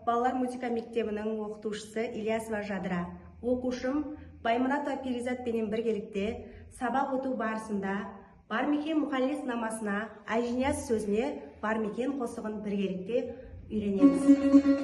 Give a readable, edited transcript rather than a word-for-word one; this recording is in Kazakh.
балалар музыка мектебінің оқытушысы Ильясова Жадыра. Оқушым Баймұратова Перизат пенен біргелікте сабақ өту барысында бармекен мұхаллис намасына, айжинияз сөзіне бармекен қосығын біргелікте үйренеміз.